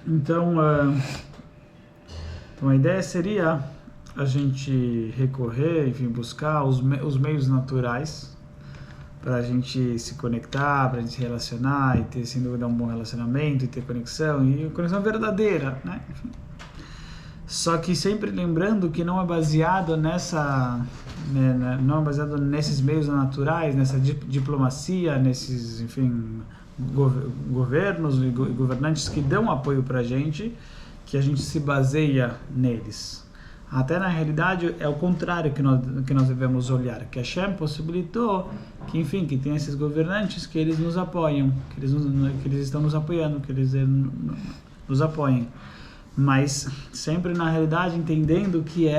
Então, então a ideia seria a gente recorrer, enfim, buscar os meios naturais para a gente se conectar, para a gente se relacionar e ter, sem dúvida, um bom relacionamento e ter conexão, e conexão verdadeira, né? Enfim. Só que sempre lembrando que não é baseado não é baseado nesses meios naturais, nessa diplomacia, nesses, enfim, governos e governantes que dão apoio para a gente, que a gente se baseia neles. Até na realidade é o contrário que nós devemos olhar, que Hashem possibilitou que, enfim, que tem esses governantes que eles nos apoiam, que eles estão nos apoiando, que eles nos apoiem. Mas sempre na realidade entendendo que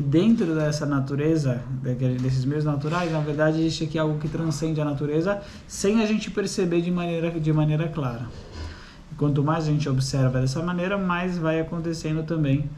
dentro dessa natureza, desses meios naturais, na verdade existe aqui algo que transcende a natureza sem a gente perceber de maneira clara. E quanto mais a gente observa dessa maneira, mais vai acontecendo também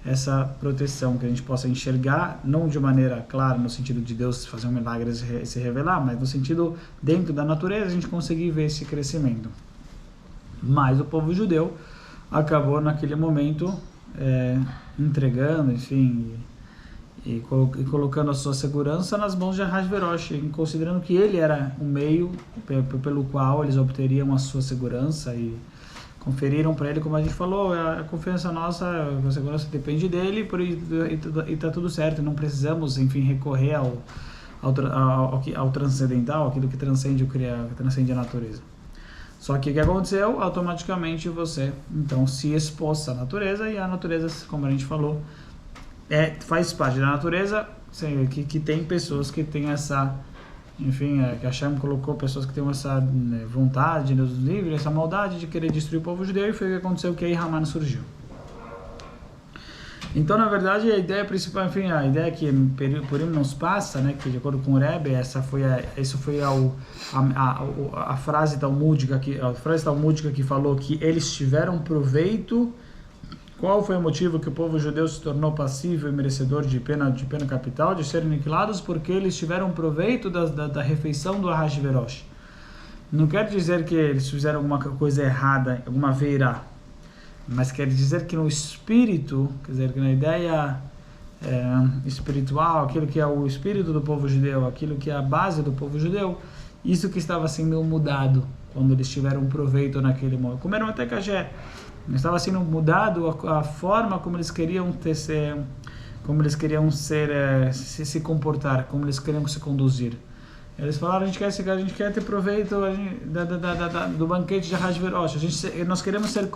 essa proteção, que a gente possa enxergar, não de maneira clara, no sentido de Deus fazer um milagre e se revelar, mas no sentido, dentro da natureza, a gente conseguir ver esse crescimento. Mas o povo judeu acabou naquele momento entregando, enfim, e colocando a sua segurança nas mãos de Ahasverosh, considerando que ele era o meio pelo qual eles obteriam a sua segurança, e conferiram para ele, como a gente falou, a confiança nossa, a segurança depende dele, e está tudo certo, não precisamos, enfim, recorrer ao transcendental, aquilo que transcende a natureza. Só que o que aconteceu? Automaticamente você, então, se expôs à natureza, e a natureza, como a gente falou, faz parte da natureza, que tem pessoas que têm essa, enfim, que a Hashem colocou pessoas que têm essa vontade, Deus livre, essa maldade de querer destruir o povo judeu, e foi o que aconteceu, que aí Haman surgiu. Então, na verdade, a ideia principal, enfim, a ideia que Purim nos passa, né, que de acordo com o Rebbe, essa foi a frase talmúdica que falou que eles tiveram proveito. Qual foi o motivo que o povo judeu se tornou passível e merecedor de pena capital, de serem aniquilados? Porque eles tiveram proveito da refeição do Ahasverosh. Não quer dizer que eles fizeram alguma coisa errada, alguma veira, mas quer dizer que no espírito, quer dizer que na ideia espiritual, aquilo que é o espírito do povo judeu, aquilo que é a base do povo judeu, isso que estava sendo mudado quando eles tiveram proveito naquele momento. Comeram até cajé, estava sendo mudado a forma como eles queriam se comportar, como eles queriam se conduzir. Eles falaram, a gente quer ter proveito do banquete de Ahasverosh, nós queremos ser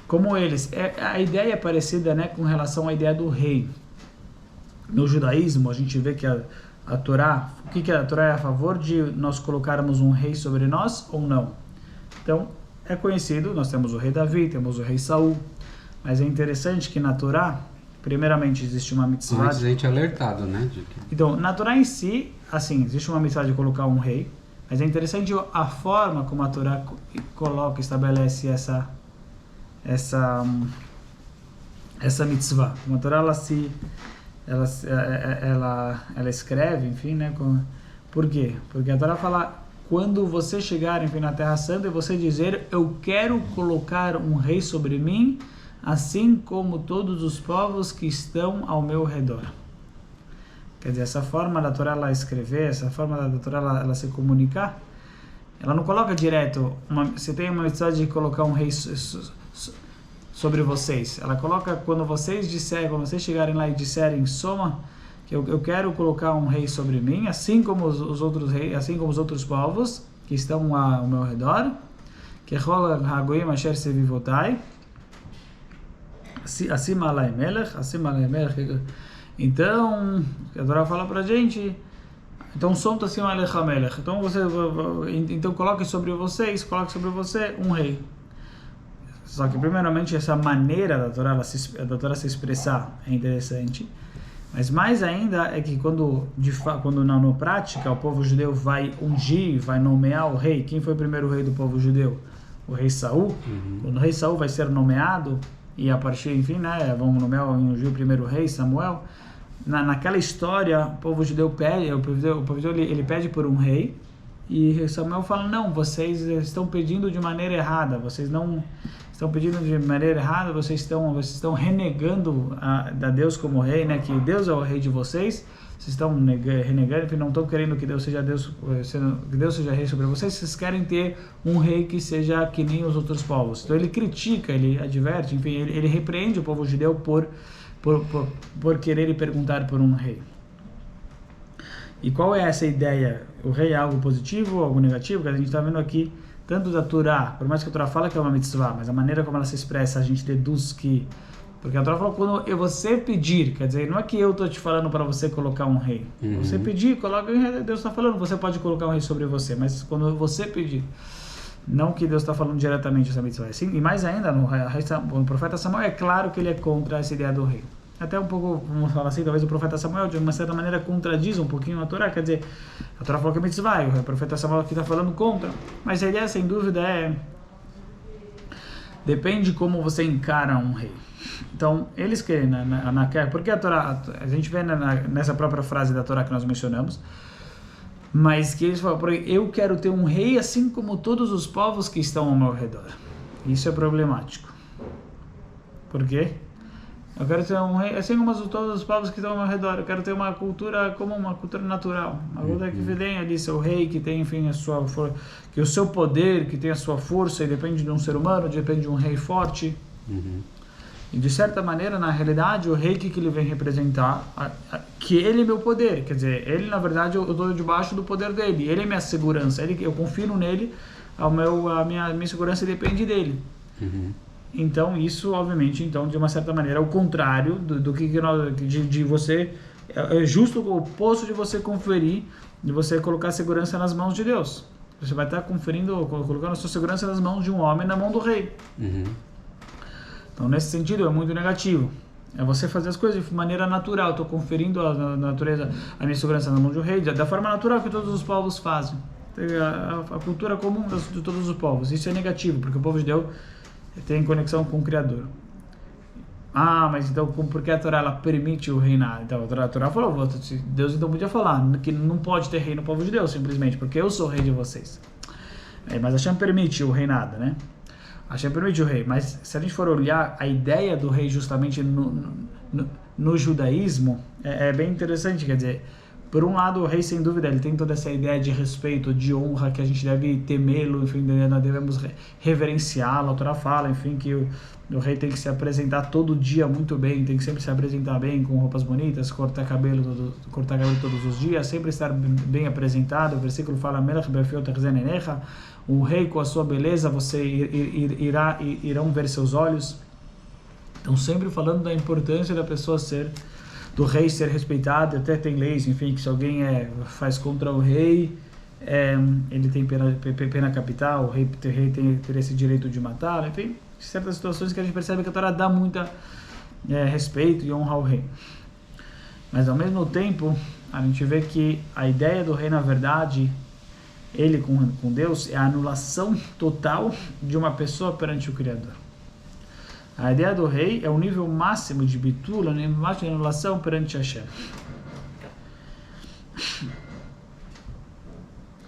como eles. A ideia é parecida, né, com relação à ideia do rei. No judaísmo, a gente vê que a Torá, o que a Torá é a favor de nós colocarmos um rei sobre nós ou não. Então, é conhecido, nós temos o rei Davi, temos o rei Saul, mas é interessante que na Torá, primeiramente, existe uma mitzvah. Antes a gente é alertado, né? Então, na Torá em si, assim, existe uma mitzvah de colocar um rei, mas é interessante a forma como a Torá estabelece essa mitzvah. Como a Torá ela escreve, enfim, né? Por quê? Porque a Torá fala, quando você chegar, enfim, na Terra Santa e você dizer, eu quero colocar um rei sobre mim, assim como todos os povos que estão ao meu redor. Quer dizer, essa forma da Torá ela escrever, essa forma da Torá ela se comunicar, ela não coloca direto, você tem uma necessidade de colocar um rei sobre vocês. Ela coloca, quando vocês chegarem lá e disserem, soma, que eu quero colocar um rei sobre mim, assim como os outros reis, assim como os outros povos que estão ao meu redor, que rola hagoim asher sevivotai, acima alai melech. Então, a Torá fala pra gente, então som acima alei melech. Então coloque sobre você um rei. Só que primeiramente essa maneira da Torá se expressar é interessante. Mas mais ainda é que quando na prática o povo judeu vai ungir, vai nomear o rei. Quem foi o primeiro rei do povo judeu? O rei Saul. Quando o rei Saul vai ser nomeado, e a partir, enfim, né, vamos nomear e ungir o primeiro rei, Samuel. Naquela história, o povo judeu pede, ele pede por um rei, E Samuel fala, não, vocês estão pedindo de maneira errada, vocês não estão pedindo de maneira errada, vocês estão renegando a Deus como rei, né? Que Deus é o rei de vocês estão renegando, que não estão querendo que Deus seja rei sobre vocês querem ter um rei que seja que nem os outros povos. Então ele critica, ele adverte, enfim, ele repreende o povo judeu por querer perguntar por um rei. E qual é essa ideia? O rei é algo positivo ou algo negativo? Que a gente está vendo aqui, tanto da Torá, por mais que a Torá fala que é uma mitzvah, mas a maneira como ela se expressa, a gente deduz que... Porque a Torá falou, quando você pedir, quer dizer, não é que eu estou te falando para você colocar um rei. Você pedir, coloca um rei, Deus está falando, você pode colocar um rei sobre você, mas quando você pedir, não que Deus está falando diretamente essa mitzvah. Assim, e mais ainda, no profeta Samuel, é claro que ele é contra essa ideia do rei. Até um pouco, vamos falar assim, talvez o profeta Samuel, de uma certa maneira, contradiz um pouquinho a Torá, quer dizer, a Torá falou que é mitzvah, o profeta Samuel aqui está falando contra, mas a ideia, sem dúvida, depende como você encara um rei. Então, eles querem, porque a Torá, a gente vê nessa própria frase da Torá que nós mencionamos, mas que eles falam, eu quero ter um rei assim como todos os povos que estão ao meu redor. Isso é problemático. Por quê? Eu quero ter um rei assim como todos os povos que estão ao meu redor. Eu quero ter uma cultura como uma cultura natural. Uma cultura que vem ali, seu rei, que tem, enfim, que o seu poder, que tem a sua força, e depende de um ser humano, depende de um rei forte. E de certa maneira, na realidade, o rei que ele vem representar, que ele é meu poder, quer dizer, ele na verdade eu estou debaixo do poder dele, ele é minha segurança, eu confio nele, a minha segurança depende dele. Então isso, obviamente, de uma certa maneira, é o contrário do que de você, é justo o oposto de você conferir, de você colocar a segurança nas mãos de Deus. Você vai estar colocando a sua segurança nas mãos de um homem, na mão do rei. Então, nesse sentido, é muito negativo. É você fazer as coisas de maneira natural. Estou conferindo a natureza, a minha segurança na mão de um rei, da forma natural que todos os povos fazem. A cultura comum de todos os povos. Isso é negativo, porque o povo judeu tem conexão com o Criador. Mas então, por que a Torá ela permite o reinado? Então, a Torá falou, Deus então podia falar que não pode ter rei no povo judeu, simplesmente, porque eu sou o rei de vocês. Mas Hashem permite o reinado, né? Hashem permite o rei, mas se a gente for olhar a ideia do rei justamente no judaísmo, é bem interessante, quer dizer, por um lado o rei sem dúvida, ele tem toda essa ideia de respeito, de honra, que a gente deve temê-lo, enfim, nós devemos reverenciá-lo. A Torá fala, enfim, que o rei tem que se apresentar todo dia muito bem, tem que sempre se apresentar bem, com roupas bonitas, cortar cabelo todos os dias, sempre estar bem apresentado. O versículo fala, o rei com a sua beleza, você irão ver seus olhos. Então sempre falando da importância da pessoa do rei ser respeitado. Até tem leis, enfim, que se alguém faz contra o rei, ele tem pena capital, o rei teria esse direito de matar, enfim, certas situações que a gente percebe que a Torá dá muita respeito e honra ao rei. Mas ao mesmo tempo, a gente vê que a ideia do rei, na verdade, ele com Deus, é a anulação total de uma pessoa perante o Criador. A ideia do rei é o nível máximo de bitula, o nível máximo de anulação perante Hashem.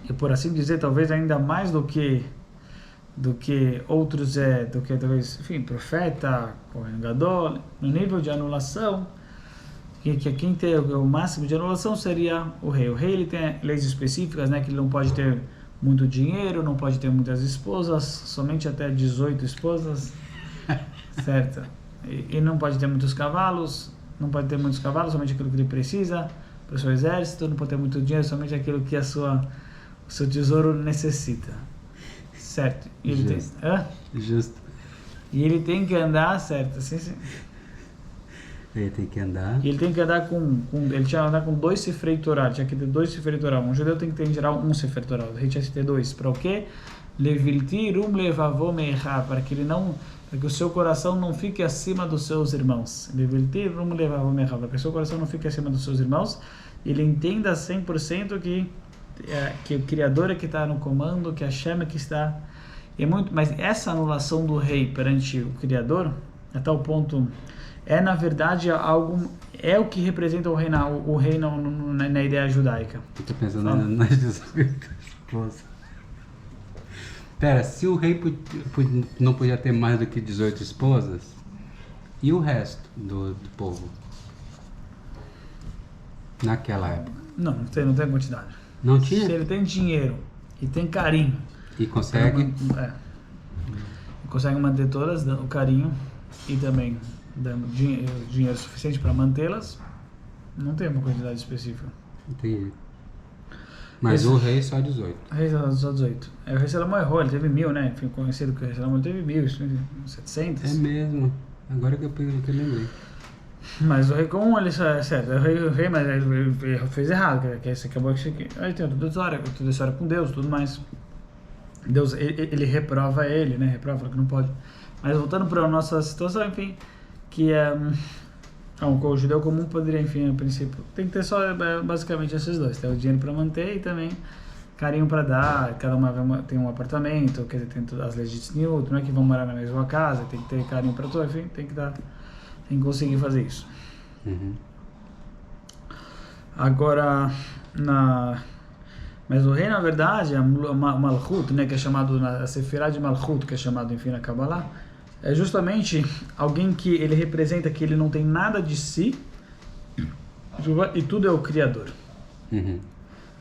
E por assim dizer, talvez ainda mais do que outros, do que talvez, enfim, profeta, Kohen Gadol, no nível de anulação, que quem tem o máximo de anulação seria o rei. O rei ele tem leis específicas, né, que ele não pode ter muito dinheiro, não pode ter muitas esposas, somente até 18 esposas, certo? E não pode ter muitos cavalos, somente aquilo que ele precisa para o seu exército, não pode ter muito dinheiro, somente aquilo que o seu tesouro necessita, certo? E ele Justo. E ele tem que andar, certo? Assim, Ele tem que andar. E ele tem que andar ele tinha que andar com 2 Sefer Torah, tinha que ter 2 Sefer Torah. Um judeu tem que ter em geral 1 Sefer Torah. O rei tinha que ter 2. Para o quê? Levilti rum levavo mecha, para que o seu coração não fique acima dos seus irmãos. Levilti rum levavo mecha, para que o seu coração não fique acima dos seus irmãos. Ele entenda 100% que o Criador é que está no comando, que a Hashem é que está. Mas essa anulação do rei perante o Criador, a tal ponto, na verdade o que representa o rei na ideia judaica. Estou pensando nas esposas. Pera, se o rei não podia ter mais do que 18 esposas, e o resto do povo? Naquela época. Não tem quantidade. Não tinha? Se ele tem dinheiro e tem carinho. E consegue? Consegue manter todas, dando carinho e também dando dinheiro suficiente para mantê-las, não tem uma quantidade específica. Entendi. Mas o rei só 18. O rei só 18. O rei Salomão errou, ele teve 1000, né? Enfim, conhecido que o rei Salomão teve 1700. É mesmo. Agora que eu lembrei. Mas o rei comum, ele só é certo. O rei, mas ele fez errado, que esse acabou que aí tem toda a história com Deus, tudo mais. Deus, ele reprova ele, né? Reprova, fala que não pode. Mas voltando para a nossa situação, enfim, que o judeu comum poderia, enfim, a princípio, tem que ter só basicamente esses dois, ter o dinheiro para manter e também carinho para dar, cada uma tem um apartamento, quer dizer, tem todas as leis de tzniut, não é que vão morar na mesma casa, tem que ter carinho para tudo, enfim, tem que conseguir fazer isso. Uhum. Agora, mas o rei, na verdade, a Malchut, né, que é chamado, a Sefirah de Malchut, que é chamado, enfim, na Kabbalah, é justamente alguém que ele representa que ele não tem nada de si e tudo é o Criador. Uhum.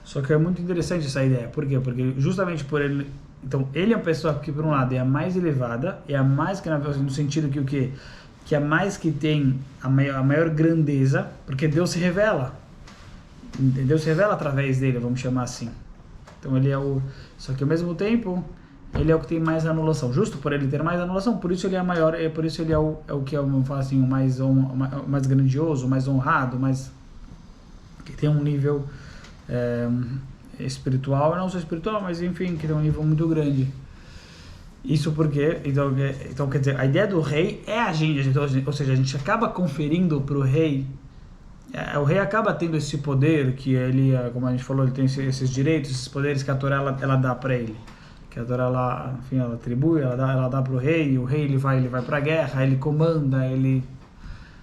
Só que é muito interessante essa ideia. Por quê? Porque justamente por ele... Então, ele é uma pessoa que, por um lado, é a mais elevada, é a mais que, no sentido que o quê? Que é a mais que tem a maior grandeza, porque Deus se revela. Deus se revela através dele, vamos chamar assim. Então, ele é o... Só que, ao mesmo tempo... Ele é o que tem mais anulação, justo por ele ter mais anulação, por isso ele é maior, por isso ele é o que eu falo assim, o mais grandioso, o mais honrado, mais que tem um nível espiritual, não só espiritual, mas enfim, que tem um nível muito grande. Isso porque, então quer dizer, a ideia do rei é a gente, ou seja, a gente acaba conferindo para o rei acaba tendo esse poder que ele, como a gente falou, ele tem esses direitos, esses poderes que a Torá ela dá para ele. Que a Torá ela atribui, ela dá para o rei, e o rei ele vai para a guerra, ele comanda, ele...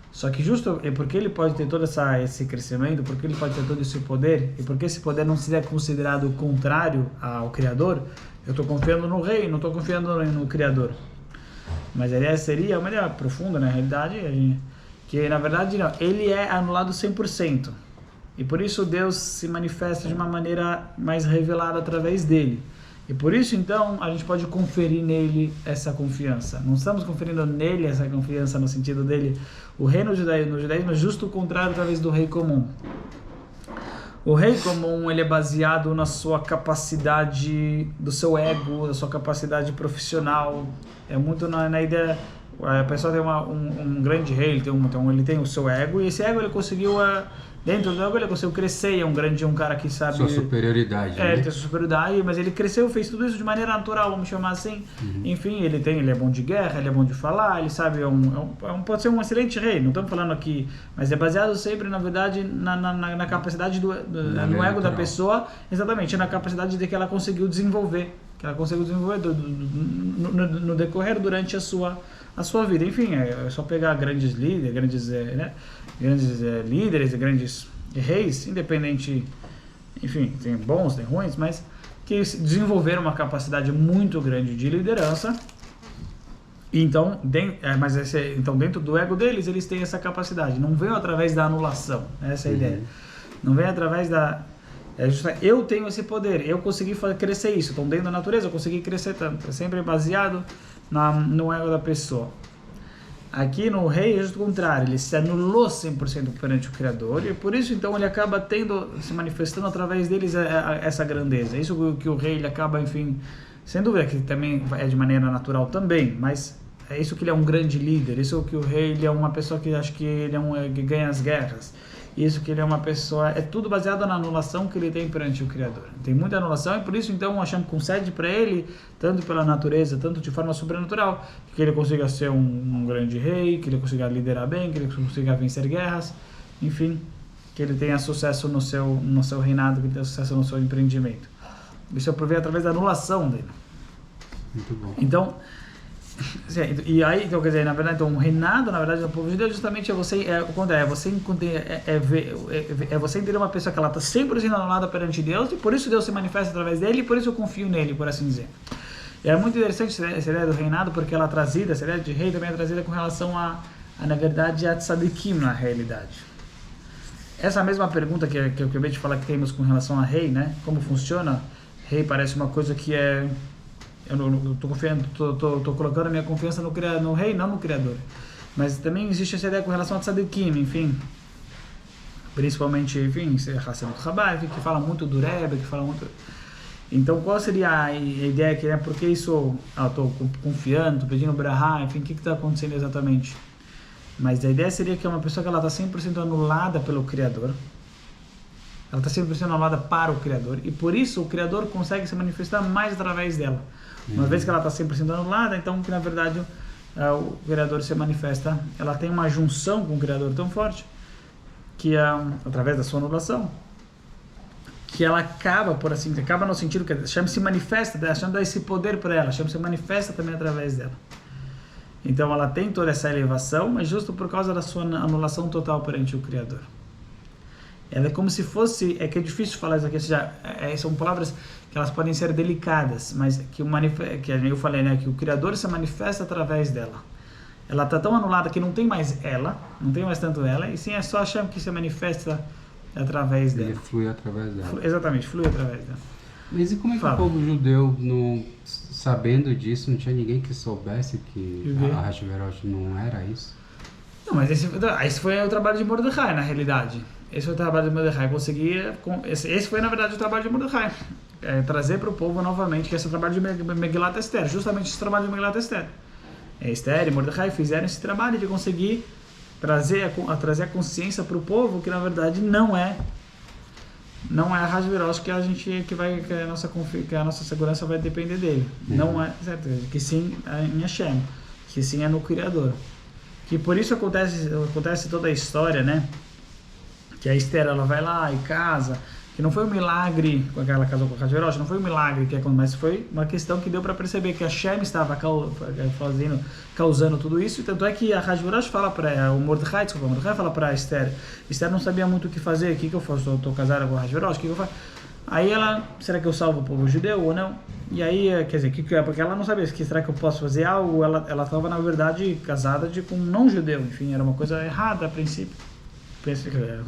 Só que justo porque ele pode ter todo esse crescimento, porque ele pode ter todo esse poder, e porque esse poder não seria considerado contrário ao Criador, eu estou confiando no rei, não estou confiando no Criador. Mas ele seria uma ideia profunda, na realidade, que na verdade não, ele é anulado 100%. E por isso Deus se manifesta de uma maneira mais revelada através dele. E por isso, então, a gente pode conferir nele essa confiança. Não estamos conferindo nele essa confiança no sentido dele, o rei no judaísmo é justo o contrário através do rei comum. O rei comum, ele é baseado na sua capacidade, do seu ego, da sua capacidade profissional. É muito na ideia, a pessoa tem um grande rei, ele tem o seu ego, e esse ego ele conseguiu... Dentro do ego ele conseguiu crescer, é um cara que sabe... Sua superioridade, né? Ele tem sua superioridade, mas ele cresceu, fez tudo isso de maneira natural, vamos chamar assim. Uhum. Enfim, ele é bom de guerra, ele é bom de falar, ele sabe, pode ser um excelente rei, não estamos falando aqui, mas é baseado sempre, na verdade, na capacidade no ego natural da pessoa, exatamente, na capacidade de que ela conseguiu desenvolver, no decorrer durante a sua vida. Enfim, é só pegar grandes líderes, grandes líderes e grandes reis, independente, enfim, tem bons, tem ruins, mas que desenvolveram uma capacidade muito grande de liderança. Então, então dentro do ego deles, eles têm essa capacidade. Não veio através da anulação, essa é a ideia. Não vem através da... eu tenho esse poder, eu consegui crescer isso. Então, dentro da natureza, eu consegui crescer tanto. É sempre baseado no ego da pessoa. Aqui no rei é justo o contrário, ele se anulou 100% perante o Criador, e por isso então ele acaba se manifestando através deles essa grandeza. Isso que o rei ele acaba, enfim, sem dúvida que também é de maneira natural também, mas é isso que ele é um grande líder, isso que o rei ele é uma pessoa que acho que ele que ganha as guerras. Isso que ele é uma pessoa, é tudo baseado na anulação que ele tem perante o Criador. Tem muita anulação e por isso então o Hashem concede para ele, tanto pela natureza, tanto de forma sobrenatural, que ele consiga ser um grande rei, que ele consiga liderar bem, que ele consiga vencer guerras, enfim, que ele tenha sucesso no seu reinado, que ele tenha sucesso no seu empreendimento. Isso é através da anulação dele. Muito bom. Então, E aí, então, quer dizer, na verdade, então, um reinado, na verdade, do povo judeu, justamente é você, você entender uma pessoa que ela está 100% anulada perante Deus, e por isso Deus se manifesta através dele, e por isso eu confio nele, por assim dizer. E é muito interessante essa ideia do reinado, porque ela é trazida, essa ideia de rei também é trazida com relação na verdade, a tzadikim na realidade. Essa mesma pergunta que eu acabei de falar que temos com relação a rei, né? Como funciona? Rei parece uma coisa que é... Eu não estou confiando, tô colocando a minha confiança no rei, não no criador. Mas também existe essa ideia com relação a tzadikim, enfim. Principalmente, enfim, Hassan Chabad, que fala muito do Rebbe, que fala muito... Então, qual seria a ideia que é? Por que isso... estou confiando, estou pedindo brahá, enfim, o que está acontecendo exatamente? Mas a ideia seria que é uma pessoa que ela está 100% anulada pelo Criador. Ela está 100% anulada para o Criador. E por isso o Criador consegue se manifestar mais através dela. Uma vez que ela está 100% anulada, então que na verdade o Criador se manifesta. Ela tem uma junção com o Criador tão forte que através da sua anulação, que ela acaba, por assim dizer, acaba no sentido que a Hashem se manifesta, a Hashem dá esse poder para ela, a Hashem se manifesta também através dela. Então ela tem toda essa elevação, mas justo por causa da sua anulação total perante o Criador. Ela é como se fosse, é que é difícil falar isso aqui, são palavras que elas podem ser delicadas, mas que eu falei, né, que o Criador se manifesta através dela. Ela está tão anulada que não tem mais ela, não tem mais tanto ela, e sim é só Hashem que se manifesta através dela. Ele flui através dela. Exatamente, flui através dela. Mas e como é que o povo judeu, sabendo disso, não tinha ninguém que soubesse que a Hashverosh não era isso? Não, mas esse foi o trabalho de Mordecai, na realidade. Esse foi o trabalho de Mordecai. Esse foi, na verdade, o trabalho de Mordecai. Trazer para o povo novamente, que esse é o trabalho de Megilat Esther, justamente esse trabalho de Megilat Esther. Esther e Mordecai fizeram esse trabalho de conseguir trazer a consciência para o povo que, na verdade, não é a Hashverosh que a nossa segurança vai depender dele. Não é, certo? Que sim em Hashem, que sim é no Criador. Que por isso acontece toda a história, né? Que a Esther, ela vai lá e casa, que não foi um milagre com aquela casou com a Hashverosh, não foi um milagre que aconteceu, mas foi uma questão que deu para perceber que a Hashem estava causando tudo isso, e tanto é que a Hashverosh fala para o Mordecai fala para a Esther não sabia muito o que fazer, o que eu faço, eu estou casada com a Hashverosh, o que eu faço? Aí ela, será que eu salvo o povo judeu ou não? E aí, quer dizer, porque ela não sabia, será que eu posso fazer algo? Ela estava, na verdade, casada com um não judeu, enfim, era uma coisa errada a princípio. Coisa errada.